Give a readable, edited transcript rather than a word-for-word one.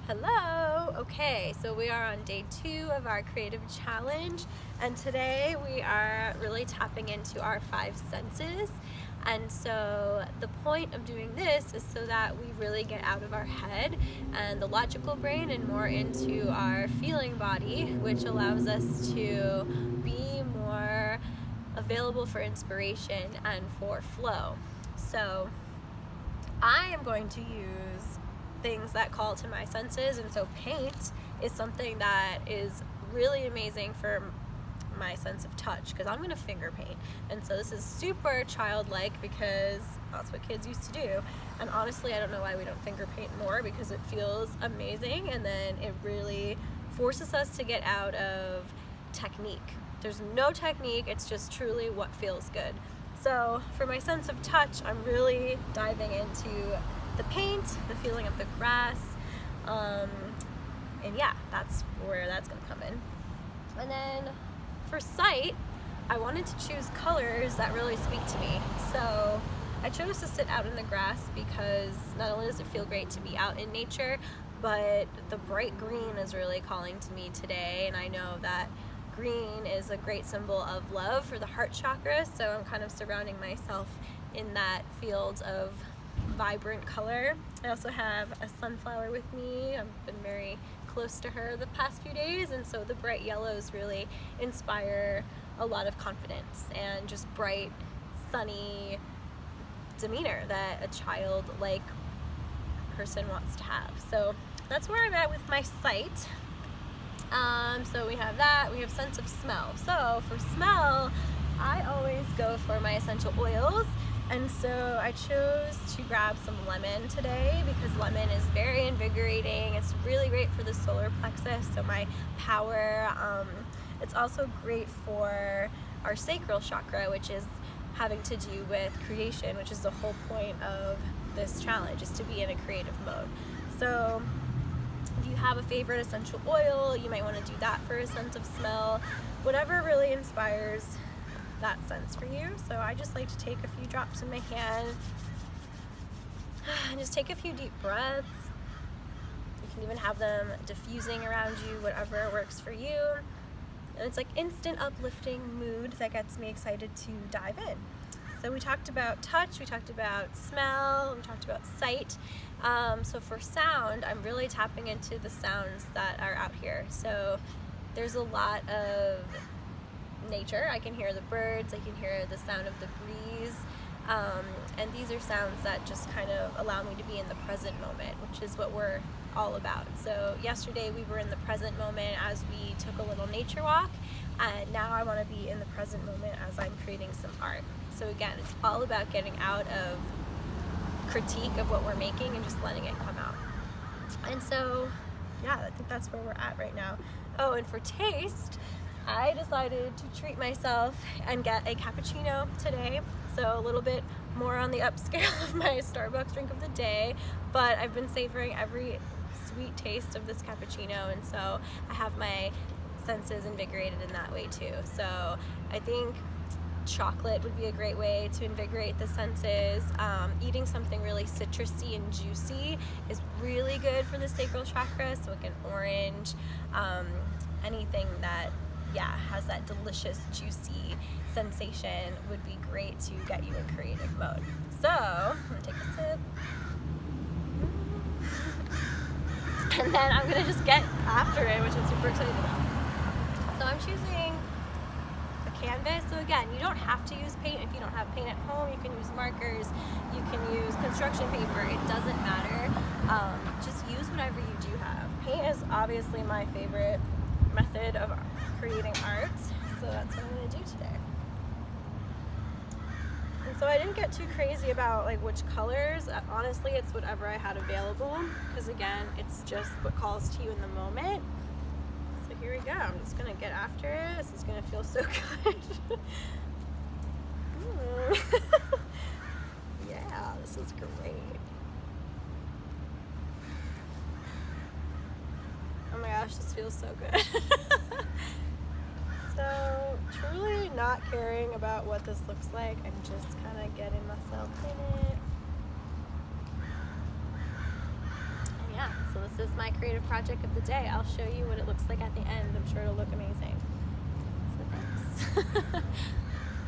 Hello! Okay, so we are on day 2 of our creative challenge, and today we are really tapping into our 5 senses. And so the point of doing this is so that we really get out of our head and the logical brain and more into our feeling body, which allows us to be more available for inspiration and for flow. So I am going to use things that call to my senses, and so paint is something that is really amazing for my sense of touch because I'm gonna finger paint, and so this is super childlike because that's what kids used to do. And honestly, I don't know why we don't finger paint more, because it feels amazing, and then it really forces us to get out of technique. There's no technique, it's just truly what feels good. So for my sense of touch, I'm really diving into the paint, the feeling of the grass, and yeah, that's where that's gonna come in. And then for sight, I wanted to choose colors that really speak to me. So I chose to sit out in the grass because not only does it feel great to be out in nature, but the bright green is really calling to me today, and I know that green is a great symbol of love for the heart chakra, so I'm kind of surrounding myself in that field of vibrant color. I also have a sunflower with me. I've been very close to her the past few days, and so the bright yellows really inspire a lot of confidence and just bright, sunny demeanor that a childlike person wants to have. So that's where I'm at with my sight. So we have that, we have sense of smell. So for smell, I always go for my essential oils, and so I chose to grab some lemon today because lemon is very invigorating. It's really great for the solar plexus, so my power. It's also great for our sacral chakra, which is having to do with creation, which is the whole point of this challenge, is to be in a creative mode. So if you have a favorite essential oil, you might want to do that for a sense of smell, whatever really inspires that sense for you. So I just like to take a few drops in my hand and just take a few deep breaths. You can even have them diffusing around you, whatever works for you. And it's like instant uplifting mood that gets me excited to dive in. So we talked about touch, we talked about smell, we talked about sight. So for sound, I'm really tapping into the sounds that are out here. So there's a lot of nature. I can hear the birds, I can hear the sound of the breeze, and these are sounds that just kind of allow me to be in the present moment, which is what we're all about. So yesterday we were in the present moment as we took a little nature walk, and now I want to be in the present moment as I'm creating some art. So again, it's all about getting out of critique of what we're making and just letting it come out. And so yeah, I think that's where we're at right now. Oh, and for taste, I decided to treat myself and get a cappuccino today, so a little bit more on the upscale of my Starbucks drink of the day, but I've been savoring every sweet taste of this cappuccino, and so I have my senses invigorated in that way too. So I think chocolate would be a great way to invigorate the senses. Eating something really citrusy and juicy is really good for the sacral chakra, so like an orange, anything that has that delicious, juicy sensation would be great to get you in creative mode. So I'm gonna take a sip. And then I'm gonna just get after it, which I'm super excited about. So I'm choosing a canvas. So again, you don't have to use paint if you don't have paint at home. You can use markers, you can use construction paper, it doesn't matter. Just use whatever you do have. Paint is obviously my favorite method of creating art, so that's what I'm going to do today. And so I didn't get too crazy about like which colors. Honestly, it's whatever I had available, because again, it's just what calls to you in the moment. So here we go. I'm just going to get after it. This is going to feel so good. Yeah, this is great. Oh my gosh, this feels so good. So, truly not caring about what this looks like. I'm just kind of getting myself in it. And yeah, so this this is my creative project of the day. I'll show you what it looks like at the end. I'm sure it'll look amazing. So thanks.